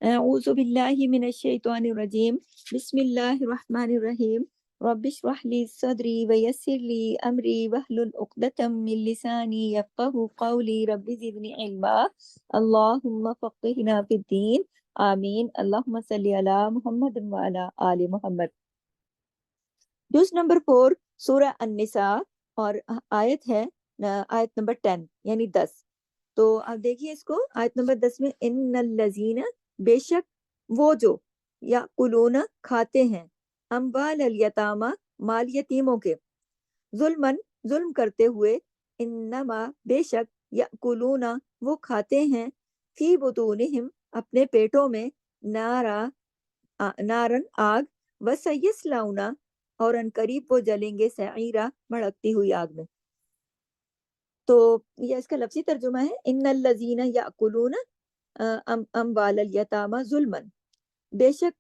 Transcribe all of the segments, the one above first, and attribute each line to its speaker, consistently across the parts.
Speaker 1: أعوذ بالله من الشيطان الرجيم بسم الله الرحمن الرحيم رب اشرح لي صدري ويسر لي أمري واحلل عقدة من لساني يفقهوا قولي رب زدني علما اللهم فقهنا في الدين آمین اللہم صلی علی محمد وعلی آل محمد۔ جز نمبر 4 سورہ النساء اور آیت ہے آیت نمبر 10 یعنی 10۔ تو آپ دیکھیے اس کو، آیت نمبر 10 میں ان الذین، بے شک وہ جو یاکلون کھاتے ہیں، اموال الیتامی مال یتیموں کے، ظلمن ظلم کرتے ہوئے، انما بے شک یاکلون وہ کھاتے ہیں، فی بطونہم اپنے پیٹوں میں، نارن آگ، وسیصلون اور ان قریب وہ جلیں گے، سعیرا بھڑکتی ہوئی آگ میں۔ تو یہ اس کا لفظی ترجمہ ہے ان الذین یاکلون اموال الیتامی ظلما، بے شک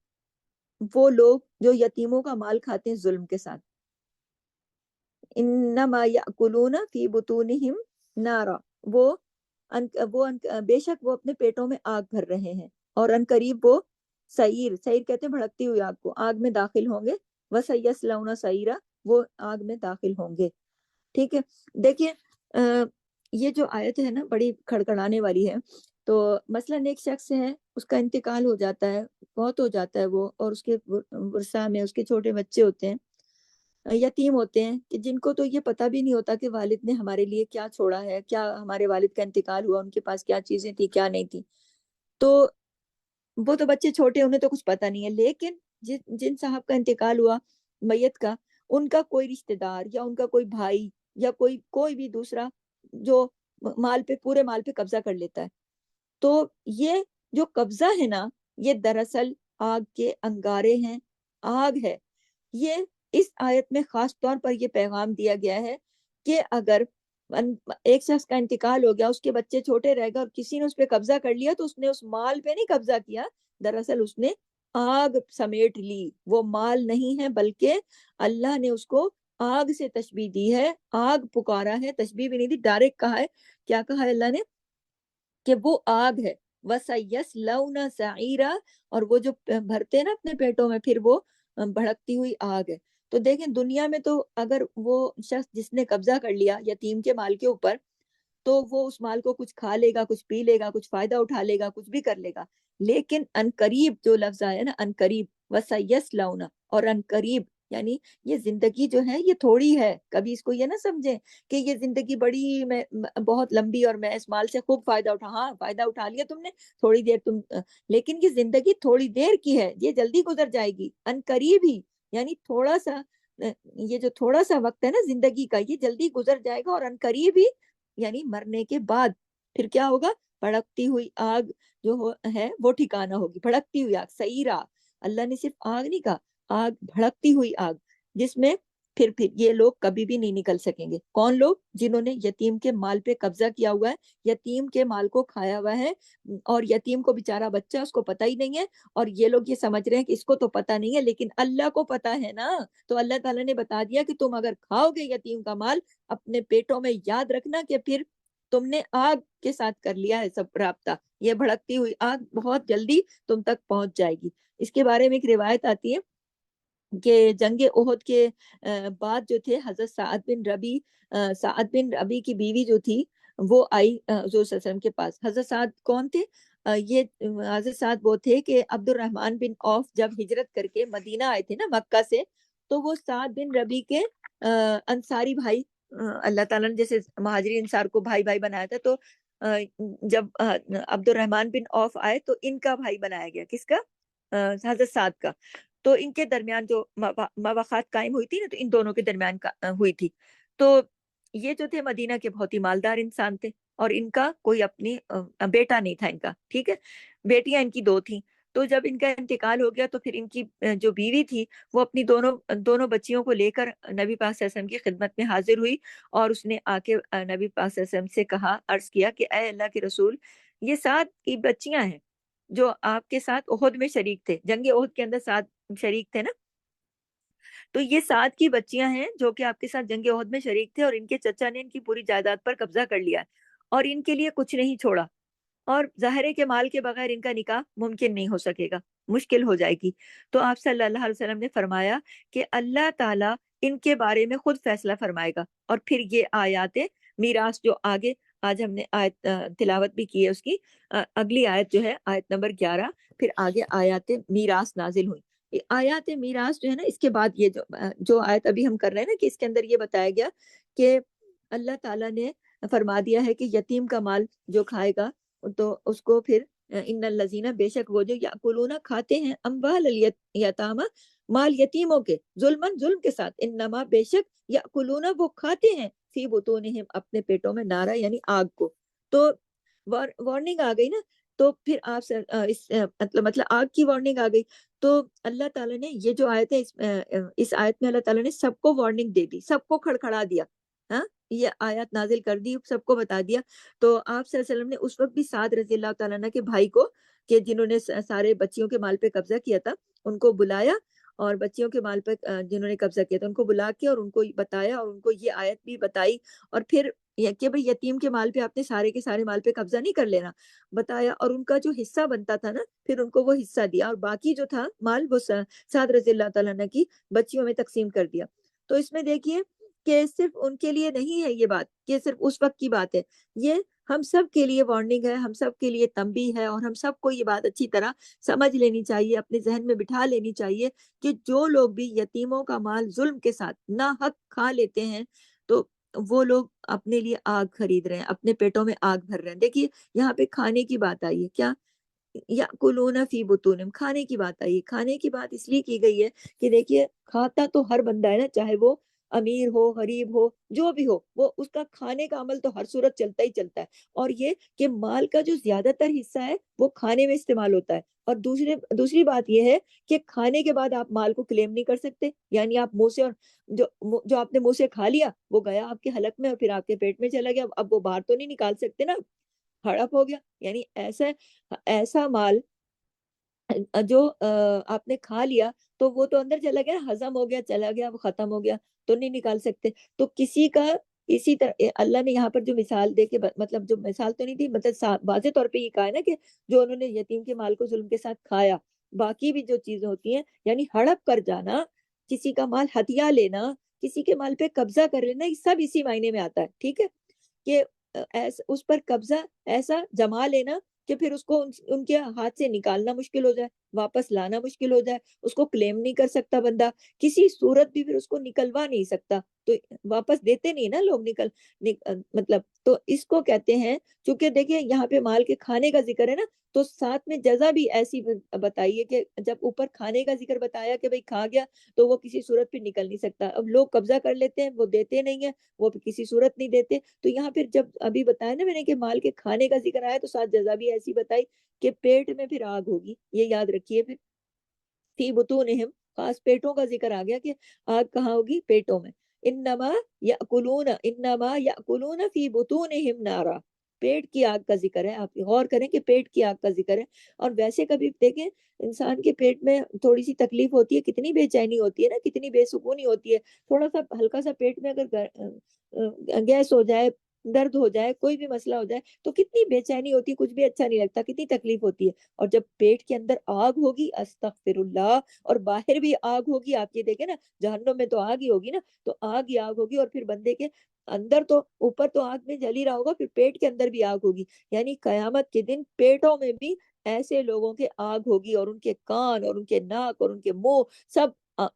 Speaker 1: وہ لوگ جو یتیموں کا مال کھاتے ہیں ظلم کے ساتھ، انما یاکلون فی بطونہم نارا، بے شک وہ اپنے پیٹوں میں آگ بھر رہے ہیں، اور ان قریب وہ سعیر کہتے ہیں بھڑکتی ہوئی آگ کو، آگ میں داخل ہوں گے، وسیصلون سعیرا وہ آگ میں داخل ہوں گے۔ ٹھیک ہے، دیکھیے یہ جو آیت ہے نا بڑی کھڑکھڑانے والی ہے۔ تو مثلا ایک شخص ہے، اس کا انتقال ہو جاتا ہے، بہت ہو جاتا ہے وہ، اور اس کے ورثہ میں اس کے چھوٹے بچے ہوتے ہیں، یتیم ہوتے ہیں، کہ جن کو تو یہ پتہ بھی نہیں ہوتا کہ والد نے ہمارے لیے کیا چھوڑا ہے، کیا ہمارے والد کا انتقال ہوا، ان کے پاس کیا چیزیں تھی کیا نہیں تھی۔ تو وہ تو بچے چھوٹے، انہیں تو کچھ پتہ نہیں ہے، لیکن جن صاحب کا انتقال ہوا میت کا، ان کا کوئی رشتہ دار یا ان کا کوئی بھائی یا کوئی بھی دوسرا جو مال پہ، پورے مال پہ قبضہ کر لیتا ہے، تو یہ جو قبضہ ہے نا، یہ دراصل آگ کے انگارے ہیں، آگ ہے۔ یہ اس آیت میں خاص طور پر یہ پیغام دیا گیا ہے کہ اگر ایک شخص کا انتقال ہو گیا، اس کے بچے چھوٹے رہ گئے اور کسی نے اس پہ قبضہ کر لیا، تو اس نے اس مال پہ نہیں قبضہ کیا، دراصل اس نے آگ سمیٹ لی، وہ مال نہیں ہے، بلکہ اللہ نے اس کو آگ سے تشبیہ دی ہے، آگ پکارا ہے، تشبیہ بھی نہیں دی، ڈائریکٹ کہا ہے۔ کیا کہا ہے اللہ نے؟ کہ وہ آگ ہے، وَسَيَصْلَوْنَ سَعِيرًا، اور وہ جو بھرتے ہیں نا اپنے پیٹوں میں، پھر وہ بھڑکتی ہوئی آگ ہے۔ تو دیکھیں دنیا میں تو اگر وہ شخص جس نے قبضہ کر لیا یتیم کے مال کے اوپر، تو وہ اس مال کو کچھ کھا لے گا، کچھ پی لے گا، کچھ فائدہ اٹھا لے گا، کچھ بھی کر لے گا، لیکن ان قریب جو لفظ آیا نا، ان قریب، وَسَيَصْلَوْنَ، اور ان قریب یعنی یہ زندگی جو ہے یہ تھوڑی ہے، کبھی اس کو یہ نہ سمجھیں کہ یہ زندگی بڑی میں بہت لمبی اور میں اس مال سے خوب فائدہ ہاں فائدہ اٹھا لیا تم نے تھوڑی دیر لیکن یہ زندگی تھوڑی دیر کی ہے، یہ جلدی گزر جائے گی، ان قریب ہی یعنی تھوڑا سا، یہ جو تھوڑا سا وقت ہے نا زندگی کا، یہ جلدی گزر جائے گا، اور ان قریب ہی یعنی مرنے کے بعد پھر کیا ہوگا؟ بھڑکتی ہوئی آگ جو ہے وہ ٹھکانہ ہوگی، بھڑکتی ہوئی آگ، سعیرہ، اللہ نے صرف آگ نہیں کہا، آگ، بھڑکتی ہوئی آگ، جس میں پھر یہ لوگ کبھی بھی نہیں نکل سکیں گے۔ کون لوگ؟ جنہوں نے یتیم کے مال پہ قبضہ کیا ہوا ہے، یتیم کے مال کو کھایا ہوا ہے، اور یتیم کو بیچارہ بچہ، اس کو پتہ ہی نہیں ہے، اور یہ لوگ یہ سمجھ رہے ہیں کہ اس کو تو پتہ نہیں ہے، لیکن اللہ کو پتہ ہے نا۔ تو اللہ تعالیٰ نے بتا دیا کہ تم اگر کھاؤ گے یتیم کا مال اپنے پیٹوں میں، یاد رکھنا کہ پھر تم نے آگ کے ساتھ کر لیا ہے سب رابطہ، یہ بھڑکتی ہوئی آگ بہت جلدی تم تک پہنچ جائے گی۔ اس کے بارے میں ایک روایت آتی ہے کہ جنگ احد کے بعد جو تھے، حضرت سعد بن ربی کی بیوی جو تھی وہ آئی حضور صلی اللہ علیہ وسلم کے پاس۔ حضرت سعد کون تھے؟ یہ حضرت سعد وہ تھے کہ عبد الرحمن بن عوف جب ہجرت کر کے مدینہ آئے تھے نا مکہ سے، تو وہ سعد بن ربی کے انصاری بھائی، اللہ تعالیٰ نے جیسے مہاجرین انصار کو بھائی بھائی بنایا تھا، تو جب عبد الرحمن بن عوف آئے تو ان کا بھائی بنایا گیا، کس کا؟ حضرت سعد کا۔ تو ان کے درمیان جو مواخات قائم ہوئی تھی نا، تو ان دونوں کے درمیان ہوئی تھی۔ تو یہ جو تھے مدینہ کے بہت ہی مالدار انسان تھے، اور ان کا کوئی اپنی بیٹا نہیں تھا ان کا، ٹھیک ہے، بیٹیاں ان کی 2 تھیں۔ تو جب ان کا انتقال ہو گیا تو پھر ان کی جو بیوی تھی وہ اپنی دونوں بچیوں کو لے کر نبی پاک صلی اللہ علیہ وسلم کی خدمت میں حاضر ہوئی، اور اس نے آ کے نبی پاک صلی اللہ علیہ وسلم سے کہا، عرض کیا کہ اے اللہ کے رسول، یہ 7 کی بچیاں ہیں جو آپ کے ساتھ احد میں شریک تھے، جنگ احد کے اندر 7 شریک تھے نا، تو یہ 7 کی بچیاں ہیں جو کہ آپ کے ساتھ جنگ احد میں شریک تھے، اور ان کے چچا نے ان کی پوری جائیداد پر قبضہ کر لیا ہے، اور ان کے لیے کچھ نہیں چھوڑا، اور ظاہر ہے کہ مال کے بغیر ان کا نکاح ممکن نہیں ہو سکے گا، مشکل ہو جائے گی۔ تو آپ صلی اللہ علیہ وسلم نے فرمایا کہ اللہ تعالیٰ ان کے بارے میں خود فیصلہ فرمائے گا، اور پھر یہ آیات میراث جو آگے آج ہم نے آیت تلاوت بھی کی ہے اس کی، اگلی آیت جو ہے آیت نمبر 11، پھر آگے آیات میراث نازل ہوئی۔ یہ آیات میراث جو ہے نا، اس کے بعد یہ جو آیت ابھی ہم کر رہے ہیں نا، کہ اس کے اندر یہ بتایا گیا کہ اللہ تعالیٰ نے فرما دیا ہے کہ یتیم کا مال جو کھائے گا تو اس کو پھر ان الذین، بے شک وہ جو یاکلون کھاتے ہیں اموال الیتامى، مال یتیموں کے، ظلمن ظلم کے ساتھ، انما بے شک یاکلون وہ کھاتے ہیں فی بطونہم اپنے پیٹوں میں، نارا یعنی آگ کو۔ تو وارننگ آ گئی نا، تو پھر آپ اس مطلب آگ کی وارننگ آ گئی۔ تو اللہ تعالیٰ نے یہ جو آیت ہے، اس آیت میں اللہ تعالیٰ نے سب کو وارننگ دے دی، سب کو کھڑکھڑا دیا، ہاں، یہ آیات نازل کر دی، سب کو بتا دیا۔ تو آپ صلی اللہ علیہ وسلم نے اس وقت بھی سعد رضی اللہ تعالیٰ عنہ کے بھائی کو، کہ جنہوں نے سارے بچیوں کے مال پہ قبضہ کیا تھا، ان کو بلایا، اور بچیوں کے مال پہ جنہوں نے قبضہ کیا تھا ان کو بلا کے اور ان کو بتایا، اور ان کو یہ آیت بھی بتائی، اور پھر کہ بھئی یتیم کے مال پہ آپ نے سارے کے سارے مال پہ قبضہ نہیں کر لینا، بتایا، اور ان کا جو حصہ بنتا تھا نا، پھر ان کو وہ حصہ دیا، اور باقی جو تھا مال وہ سعد رضی اللہ تعالیٰ عنہ کی بچیوں میں تقسیم کر دیا۔ تو اس میں دیکھیے کہ صرف ان کے لیے نہیں ہے یہ بات، کہ صرف اس وقت کی بات ہے، یہ ہم سب کے لیے وارننگ ہے، ہم سب کے لیے تنبیہ ہے، اور ہم سب کو یہ بات اچھی طرح سمجھ لینی چاہیے، اپنے ذہن میں بٹھا لینی چاہیے کہ جو لوگ بھی یتیموں کا مال ظلم کے ساتھ ناحق کھا لیتے ہیں، تو وہ لوگ اپنے لیے آگ خرید رہے ہیں، اپنے پیٹوں میں آگ بھر رہے ہیں۔ دیکھیے یہاں پہ کھانے کی بات آئی ہے، کیا یاکلون فی بطونہم، کھانے کی بات آئی ہے۔ کھانے کی بات اس لیے کی گئی ہے کہ دیکھیے کھاتا تو ہر بندہ ہے نا، چاہے وہ امیر ہو، غریب ہو، جو بھی ہو، وہ اس کا کھانے کا عمل تو ہر صورت چلتا ہی چلتا ہے۔ اور یہ کہ مال کا جو زیادہ تر حصہ ہے وہ کھانے میں استعمال ہوتا ہے، اور دوسری بات یہ ہے کہ کھانے کے بعد آپ مال کو کلیم نہیں کر سکتے، یعنی آپ منہ سے، اور جو آپ نے منہ سے کھا لیا وہ گیا آپ کے حلق میں، اور پھر آپ کے پیٹ میں چلا گیا، اب وہ باہر تو نہیں نکال سکتے نا، ہڑپ ہو گیا۔ یعنی ایسا مال جو آپ نے کھا لیا تو وہ تو اندر چلا گیا، ہضم ہو گیا، چلا گیا، وہ ختم ہو گیا، تو نہیں نکال سکتے۔ تو کسی کا اسی طرح اللہ نے یہاں پر جو مثال دے کے مطلب جو مثال تو نہیں دی، مطلب واضح طور پہ یہ کہا ہے نا کہ جو انہوں نے یتیم کے مال کو ظلم کے ساتھ کھایا، باقی بھی جو چیزیں ہوتی ہیں، یعنی ہڑپ کر جانا، کسی کا مال ہتھیا لینا، کسی کے مال پہ قبضہ کر لینا، یہ سب اسی معنی میں آتا ہے، ٹھیک ہے، کہ اس پر قبضہ ایسا جما لینا کہ پھر اس کو ان کے ہاتھ سے نکالنا مشکل ہو جائے، واپس لانا مشکل ہو جائے، اس کو کلیم نہیں کر سکتا بندہ، کسی صورت بھی پھر اس کو نکلوا نہیں سکتا، تو واپس دیتے نہیں نا لوگ، مطلب تو اس کو کہتے ہیں، چونکہ دیکھیں یہاں پہ مال کے کھانے کا ذکر ہے نا، تو ساتھ میں جزا بھی ایسی بتائیے کہ جب اوپر کھانے کا ذکر بتایا کہ بھئی کھا گیا تو وہ کسی صورت پہ نکل نہیں سکتا، اب لوگ قبضہ کر لیتے ہیں، وہ دیتے نہیں ہیں، وہ کسی صورت نہیں دیتے، تو یہاں پھر جب ابھی بتایا نا میں نے کہ مال کے کھانے کا ذکر آیا تو ساتھ جزا بھی ایسی بتائی کہ پیٹ میں پھر آگ ہوگی، یہ یاد رکھیے، پھر فی بطونہم، خاص پیٹوں کا ذکر آ گیا کہ آگ کہاں ہوگی، پیٹوں میں، انما یاکلون فی بطونہم نارا، پیٹ کی آگ کا ذکر ہے، آپ غور کریں کہ پیٹ کی آگ کا ذکر ہے۔ اور ویسے کبھی دیکھیں انسان کے پیٹ میں تھوڑی سی تکلیف ہوتی ہے، کتنی بے چینی ہوتی ہے نا، کتنی بے سکونی ہوتی ہے، تھوڑا سا ہلکا سا پیٹ میں اگر گیس ہو جائے، درد ہو جائے، کوئی بھی مسئلہ ہو جائے تو کتنی بے چینی ہوتی ہے، کچھ بھی اچھا نہیں لگتا، کتنی تکلیف ہوتی ہے، اور جب پیٹ کے اندر آگ ہوگی، استغفر اللہ، اور باہر بھی آگ ہوگی، آپ یہ دیکھیں نا جہنم میں تو آگ ہی ہوگی نا، تو آگ ہی آگ ہوگی، اور پھر بندے کے اندر تو اوپر تو آگ میں جل ہی رہا ہوگا، پھر پیٹ کے اندر بھی آگ ہوگی، یعنی قیامت کے دن پیٹوں میں بھی ایسے لوگوں کے آگ ہوگی، اور ان کے کان اور ان کے ناک اور ان کے منہ سب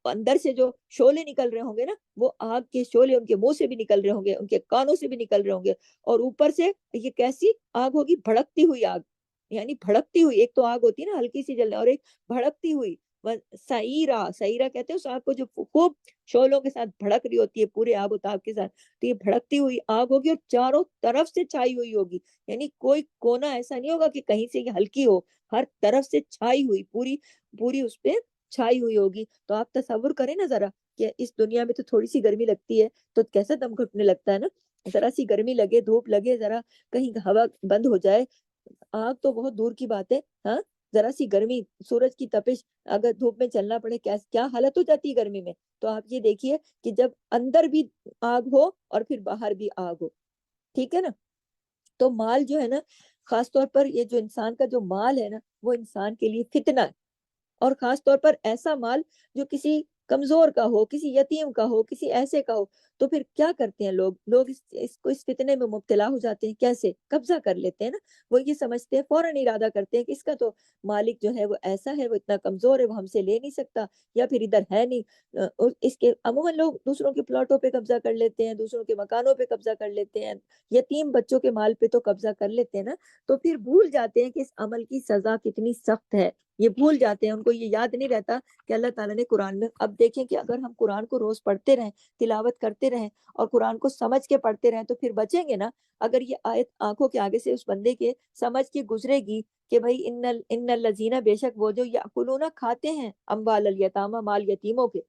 Speaker 1: اندر سے جو شعلے نکل رہے ہوں گے نا، وہ آگ کے شعلے ان کے منہ سے بھی نکل رہے ہوں گے، ان کے کانوں سے بھی نکل رہے ہوں گے، اور اوپر سے یہ کیسی آگ ہوگی، بھڑکتی ہوئی آگ، یعنی بھڑکتی ہوئی، ایک تو آگ ہوتی ہے نا ہلکی سی جلنے، اور ایک بھڑکتی ہوئی، سعیرہ کہتے ہیں اس آگ کو جو خوب شعلوں کے ساتھ بھڑک رہی ہوتی ہے، پورے آب و تاب کے ساتھ، تو یہ بھڑکتی ہوئی آگ ہوگی، اور چاروں طرف سے چھائی ہوئی ہوگی، یعنی کوئی کونا ایسا نہیں ہوگا کہ کہیں سے یہ ہلکی ہو، ہر طرف سے چھائی ہوئی، پوری پوری اس پہ چھائی ہوئی ہوگی۔ تو آپ تصور کریں نا ذرا کہ اس دنیا میں تو تھوڑی سی گرمی لگتی ہے تو کیسا دم گھٹنے لگتا ہے نا، ذرا سی گرمی لگے، دھوپ لگے، ذرا کہیں ہوا بند ہو جائے، آگ تو بہت دور کی بات ہے، ہاں، ذرا سی گرمی، سورج کی تپش، اگر دھوپ میں چلنا پڑے کیا حالت ہو جاتی ہے گرمی میں، تو آپ یہ دیکھیے کہ جب اندر بھی آگ ہو اور پھر باہر بھی آگ ہو، ٹھیک ہے نا، تو مال جو ہے نا خاص طور پر یہ جو انسان کا جو مال ہے نا وہ انسان کے لیے فتنہ ہے، اور خاص طور پر ایسا مال جو کسی کمزور کا ہو، کسی یتیم کا ہو، کسی ایسے کا ہو، تو پھر کیا کرتے ہیں لوگ اس فتنے میں مبتلا ہو جاتے ہیں، کیسے قبضہ کر لیتے ہیں نا، وہ یہ سمجھتے ہیں، فوراً ارادہ کرتے ہیں کہ اس کا تو مالک جو ہے وہ ایسا ہے، وہ اتنا کمزور ہے، وہ ہم سے لے نہیں سکتا، یا پھر ادھر ہے نہیں۔ اور اس کے عموماً لوگ دوسروں کے پلاٹوں پہ قبضہ کر لیتے ہیں، دوسروں کے مکانوں پہ قبضہ کر لیتے ہیں، یتیم بچوں کے مال پہ تو قبضہ کر لیتے ہیں نا، تو پھر بھول جاتے ہیں کہ اس عمل کی سزا کتنی سخت ہے، یہ بھول جاتے ہیں، ان کو یہ یاد نہیں رہتا کہ اللہ تعالیٰ نے قرآن میں، اب دیکھیں کہ اگر ہم قرآن کو روز پڑھتے رہیں، تلاوت کرتے رہیں اور قرآن کو سمجھ کے پڑھتے رہیں تو پھر بچیں گے نا۔ اگر یہ آیت آنکھوں کے آگے سے اس بندے کے سمجھ کے گزرے گی کہ بھائی ان الذین، بے شک وہ جو یاکلون کھاتے ہیں، اموال الیتامى، مال یتیموں کے،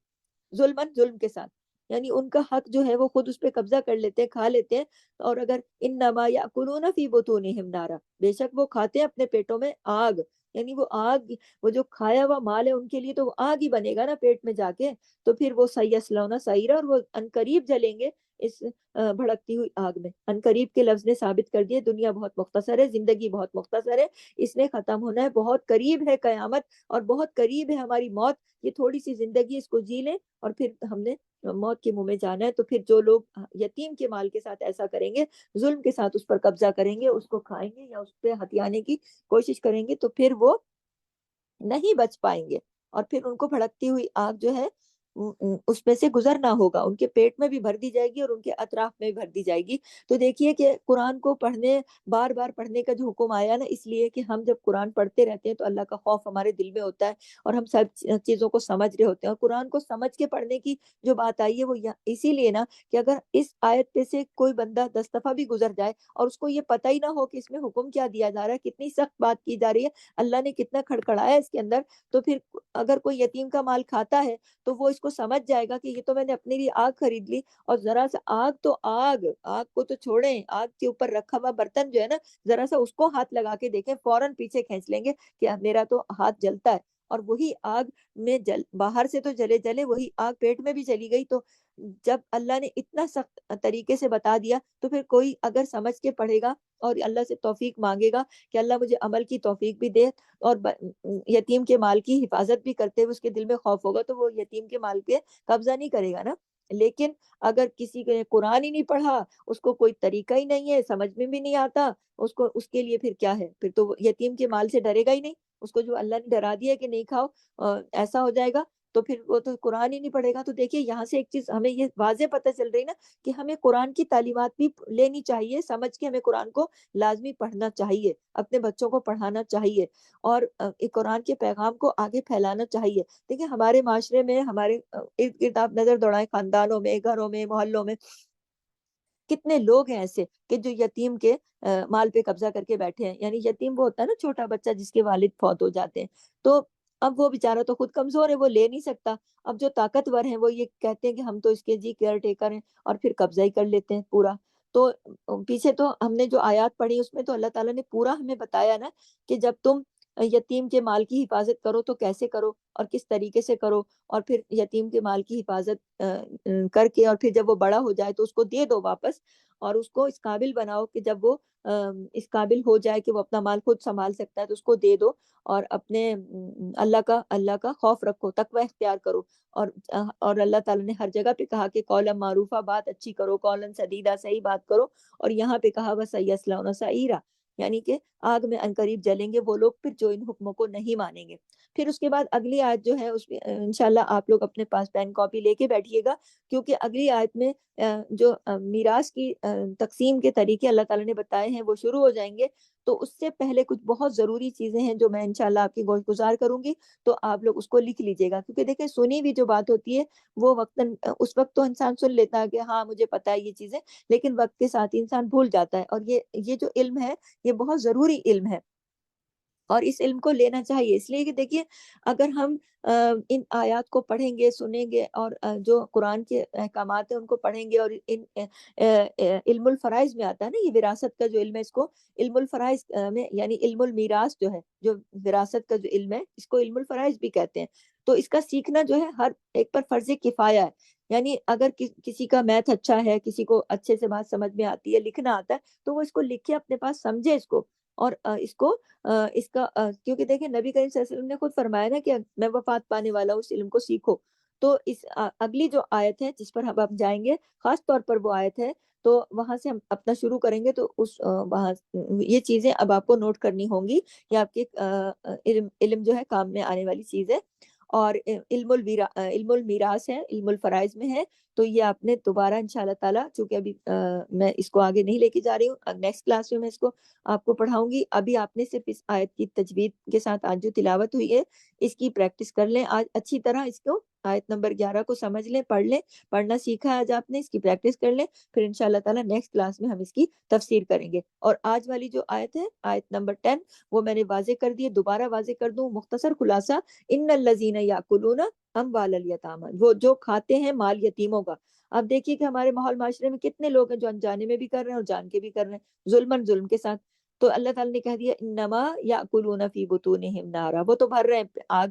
Speaker 1: ظلم کے ساتھ، یعنی ان کا حق جو ہے وہ خود اس پہ قبضہ کر لیتے ہیں، کھا لیتے ہیں، اور اگر انما یاکلون فی بطونہم نارا، بے شک وہ کھاتے ہیں اپنے پیٹوں میں آگ، یعنی وہ آگ، وہ جو کھایا ہوا مال ہے ان کے لیے تو وہ آگ ہی بنے گا نا پیٹ میں جا کے، تو پھر وہ سیصلون سعیرا، اور وہ عنقریب جلیں گے اس بھڑکتی ہوئی آگ میں۔ عنقریب کے لفظ نے ثابت کر دیا دنیا بہت مختصر ہے، زندگی بہت مختصر ہے، اس نے ختم ہونا ہے، بہت قریب ہے قیامت، اور بہت قریب ہے ہماری موت، یہ تھوڑی سی زندگی، اس کو جی لیں اور پھر ہم نے موت کے منہ میں جانا ہے۔ تو پھر جو لوگ یتیم کے مال کے ساتھ ایسا کریں گے، ظلم کے ساتھ اس پر قبضہ کریں گے، اس کو کھائیں گے یا اس پہ ہتھیانے کی کوشش کریں گے، تو پھر وہ نہیں بچ پائیں گے، اور پھر ان کو بھڑکتی ہوئی آگ جو ہے اس میں سے گزرنا ہوگا، ان کے پیٹ میں بھی بھر دی جائے گی اور ان کے اطراف میں بھی بھر دی جائے گی۔ تو دیکھیے کہ قرآن کو پڑھنے، بار بار پڑھنے کا جو حکم آیا نا، اس لیے کہ ہم جب قرآن پڑھتے رہتے ہیں تو اللہ کا خوف ہمارے دل میں ہوتا ہے، اور ہم سب چیزوں کو سمجھ رہے ہوتے ہیں، اور قرآن کو سمجھ کے پڑھنے کی جو بات آئی ہے وہ اسی لیے نا کہ اگر اس آیت پہ سے کوئی بندہ 10 دفعہ بھی گزر جائے اور اس کو یہ پتہ ہی نہ ہو کہ اس میں حکم کیا دیا جا رہا ہے، کتنی سخت بات کی جا رہی ہے، اللہ نے کتنا کھڑکھڑایا اس کے اندر، تو پھر اگر کوئی یتیم کا مال کھاتا ہے تو وہ اس کو سمجھ جائے گا کہ یہ تو میں نے اپنے لیے آگ خرید لی، اور ذرا سا آگ، تو آگ کو تو چھوڑیں، آگ کے اوپر رکھا ہوا برتن جو ہے نا، ذرا سا اس کو ہاتھ لگا کے دیکھیں، فوراً پیچھے کھینچ لیں گے کہ میرا تو ہاتھ جلتا ہے، اور وہی آگ میں باہر سے تو جلے وہی آگ پیٹ میں بھی چلی گئی۔ تو جب اللہ نے اتنا سخت طریقے سے بتا دیا تو پھر کوئی اگر سمجھ کے پڑھے گا اور اللہ سے توفیق مانگے گا کہ اللہ مجھے عمل کی توفیق بھی دے، اور یتیم کے مال کی حفاظت بھی کرتے ہوئے اس کے دل میں خوف ہوگا، تو وہ یتیم کے مال پہ قبضہ نہیں کرے گا نا۔ لیکن اگر کسی نے قرآن ہی نہیں پڑھا، اس کو کوئی طریقہ ہی نہیں ہے، سمجھ میں بھی نہیں آتا، اس کے لیے پھر کیا ہے، پھر تو وہ یتیم کے مال سے ڈرے گا ہی نہیں، اس کو جو اللہ نے ڈرا دیا ہے کہ نہیں کھاؤ، ایسا ہو جائے گا، تو پھر وہ تو قرآن ہی نہیں پڑھے گا۔ تو دیکھیے یہاں سے ایک چیز ہمیں یہ واضح پتہ چل رہی نا کہ ہمیں قرآن کی تعلیمات بھی لینی چاہیے، سمجھ کے ہمیں قرآن کو لازمی پڑھنا چاہیے، اپنے بچوں کو پڑھانا چاہیے، اور قرآن کے پیغام کو آگے پھیلانا چاہیے۔ دیکھیں ہمارے معاشرے میں، ہمارے ارد گرد آپ نظر دوڑائیں، خاندانوں میں، گھروں میں، محلوں میں کتنے لوگ ہیں ایسے کہ جو یتیم کے مال پہ قبضہ کر کے بیٹھے ہیں، یعنی یتیم وہ ہوتا ہے نا چھوٹا بچہ جس کے والد فوت ہو جاتے ہیں، تو اب وہ بیچارہ تو خود کمزور ہے، وہ لے نہیں سکتا، اب جو طاقتور ہیں وہ یہ کہتے ہیں کہ ہم تو اس کے کیئر ٹیکر ہیں، اور پھر قبضہ ہی کر لیتے ہیں پورا۔ تو پیچھے تو ہم نے جو آیات پڑھی اس میں تو اللہ تعالیٰ نے پورا ہمیں بتایا نا کہ جب تم یتیم کے مال کی حفاظت کرو تو کیسے کرو اور کس طریقے سے کرو، اور پھر یتیم کے مال کی حفاظت کر کے، اور پھر جب وہ بڑا ہو جائے تو اس کو دے دو واپس، اور اس کو اس قابل بناؤ کہ جب وہ اس قابل ہو جائے کہ وہ اپنا مال خود سنبھال سکتا ہے تو اس کو دے دو، اور اپنے اللہ کا خوف رکھو، تقوی اختیار کرو، اور اللہ تعالیٰ نے ہر جگہ پہ کہا کہ قولا معروفہ، بات اچھی کرو، قولا سدیدہ، صحیح بات کرو، اور یہاں پہ کہا وَسَيَصْلَوْنَ سَعِيرًا، یعنی کہ آگ میں عنقریب جلیں گے وہ لوگ پھر جو ان حکموں کو نہیں مانیں گے۔ پھر اس کے بعد اگلی آیت جو ہے اس میں انشاءاللہ آپ لوگ اپنے پاس پین کاپی لے کے بیٹھیے گا، کیونکہ اگلی آیت میں جو میراث کی تقسیم کے طریقے اللہ تعالیٰ نے بتائے ہیں وہ شروع ہو جائیں گے، تو اس سے پہلے کچھ بہت ضروری چیزیں ہیں جو میں انشاءاللہ آپ کی گزار کروں گی، تو آپ لوگ اس کو لکھ لیجئے گا، کیونکہ دیکھیں سنی بھی جو بات ہوتی ہے وہ وقتاً اس وقت تو انسان سن لیتا ہے کہ ہاں مجھے پتہ ہے یہ چیزیں، لیکن وقت کے ساتھ انسان بھول جاتا ہے، اور یہ جو علم ہے یہ بہت ضروری علم ہے، اور اس علم کو لینا چاہیے، اس لیے کہ دیکھیے اگر ہم ان آیات کو پڑھیں گے، سنیں گے، اور جو قرآن کے احکامات ہیں ان کو پڑھیں گے، اور ان علم الفرائض میں آتا ہے نا یہ وراثت کا جو علم ہے، اس کو علم الفرائض میں، یعنی علم المیراث جو ہے، جو وراثت کا جو علم ہے اس کو علم الفرائض بھی کہتے ہیں، تو اس کا سیکھنا جو ہے ہر ایک پر فرض کفایہ ہے، یعنی اگر کسی کا میتھ اچھا ہے، کسی کو اچھے سے بات سمجھ میں آتی ہے، لکھنا آتا ہے، تو وہ اس کو لکھے اپنے پاس، سمجھے اس کو، اور اس کو اس کا کیونکہ دیکھیں نبی کریم صلی اللہ علیہ وسلم نے خود فرمایا نا کہ میں وفات پانے والا ہوں، اس علم کو سیکھو. تو اس اگلی جو آیت ہے جس پر ہم جائیں گے خاص طور پر وہ آیت ہے، تو وہاں سے ہم اپنا شروع کریں گے. تو اس وہاں یہ چیزیں اب آپ کو نوٹ کرنی ہوں گی، یہ آپ کے علم جو ہے کام میں آنے والی چیز ہے. اور علم المیراث ہے، علم الفرائض میں ہے. تو یہ آپ نے دوبارہ انشاءاللہ تعالیٰ، چونکہ ابھی میں اس کو آگے نہیں لے کے جا رہی ہوں، نیکسٹ کلاس میں اس کو آپ کو پڑھاؤں گی. ابھی آپ نے صرف اس آیت کی تجوید کے ساتھ آج جو تلاوت ہوئی ہے اس کی پریکٹس کر لیں آج اچھی طرح. اس کو آیت نمبر 11 کو سمجھ لیں، پڑھ لیں. پڑھنا سیکھا ہے آج آپ نے، اس کی پریکٹس کر لیں. پھر انشاءاللہ تعالیٰ نیکسٹ کلاس میں ہم اس کی تفسیر کریں گے. اور آج والی جو آیت ہے، آیت نمبر 10، وہ میں نے واضح کر دی ہے، دوبارہ واضح کر دوں. مختصر خلاصہ، ان الذین یاکلون اموال الیتامی، وہ جو کھاتے ہیں مال یتیموں کا. اب دیکھیے کہ ہمارے ماحول معاشرے میں کتنے لوگ ہیں جو انجانے میں بھی کر رہے ہیں اور جان کے بھی کر رہے ہیں، ظلم کے ساتھ. تو اللہ تعالیٰ نے کہہ دیا انما یاکلون فی بطونہم نارا، وہ تو بھر رہے ہیں آگ.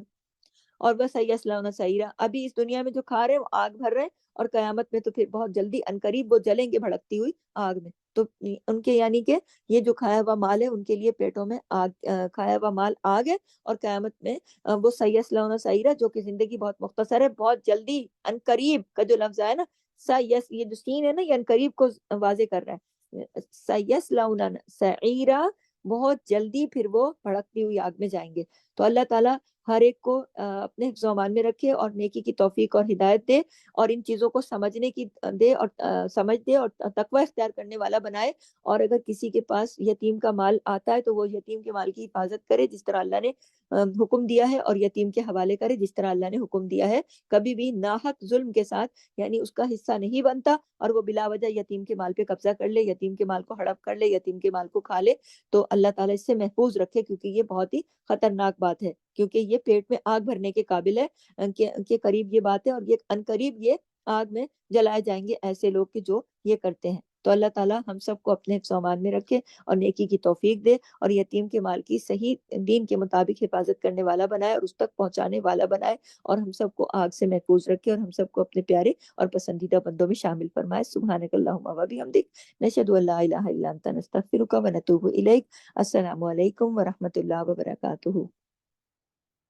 Speaker 1: اور وہ سیصلون سعیرا، ابھی اس دنیا میں جو کھا رہے ہیں وہ آگ بھر رہے ہیں، اور قیامت میں تو پھر بہت جلدی عنقریب وہ جلیں گے بھڑکتی ہوئی آگ میں. تو ان کے یعنی کہ یہ جو کھایا ہوا مال ہے ان کے لیے پیٹوں میں آگ، کھایا ہوا مال آگ ہے. اور قیامت میں وہ سیصلون سعیرا، جو کہ زندگی بہت مختصر ہے، بہت جلدی عنقریب کا جو لفظ ہے نا، سیس، یہ جو سین ہے نا یہ عنقریب کو واضح کر رہا ہے. سیصلون سعیرا، بہت جلدی پھر وہ بھڑکتی ہوئی آگ میں جائیں گے. تو اللہ تعالیٰ ہر ایک کو اپنے حفظ و امان میں رکھے اور نیکی کی توفیق اور ہدایت دے، اور ان چیزوں کو سمجھنے کی دے، اور سمجھ دے اور تقوی اختیار کرنے والا بنائے. اور اگر کسی کے پاس یتیم کا مال آتا ہے تو وہ یتیم کے مال کی حفاظت کرے جس طرح اللہ نے حکم دیا ہے، اور یتیم کے حوالے کرے جس طرح اللہ نے حکم دیا ہے. کبھی بھی ناحق ظلم کے ساتھ، یعنی اس کا حصہ نہیں بنتا اور وہ بلا وجہ یتیم کے مال پہ قبضہ کر لے، یتیم کے مال کو ہڑپ کر لے، یتیم کے مال کو کھا لے. تو اللہ تعالیٰ اس سے محفوظ رکھے، کیونکہ یہ بہت ہی خطرناک بات ہے، کیونکہ یہ پیٹ میں آگ بھرنے کے قابل ہے کہ قریب یہ بات ہے، اور یہ ان قریب یہ آگ میں جلائے جائیں گے ایسے لوگ کہ جو یہ کرتے ہیں. تو اللہ تعالیٰ ہم سب کو اپنے حفظ و امان میں رکھے اور نیکی کی توفیق دے، اور یتیم کے مال کی صحیح دین کے مطابق حفاظت کرنے والا بنائے اور اس تک پہنچانے والا بنائے، اور ہم سب کو آگ سے محفوظ رکھے، اور ہم سب کو اپنے پیارے اور پسندیدہ بندوں میں شامل فرمائے. سبحانک اللہم و بحمدک، نشہد ان لا الہ الا انت، نستغفرک و نتوب الیک. السلام علیکم ورحمۃ اللہ وبرکاتہ.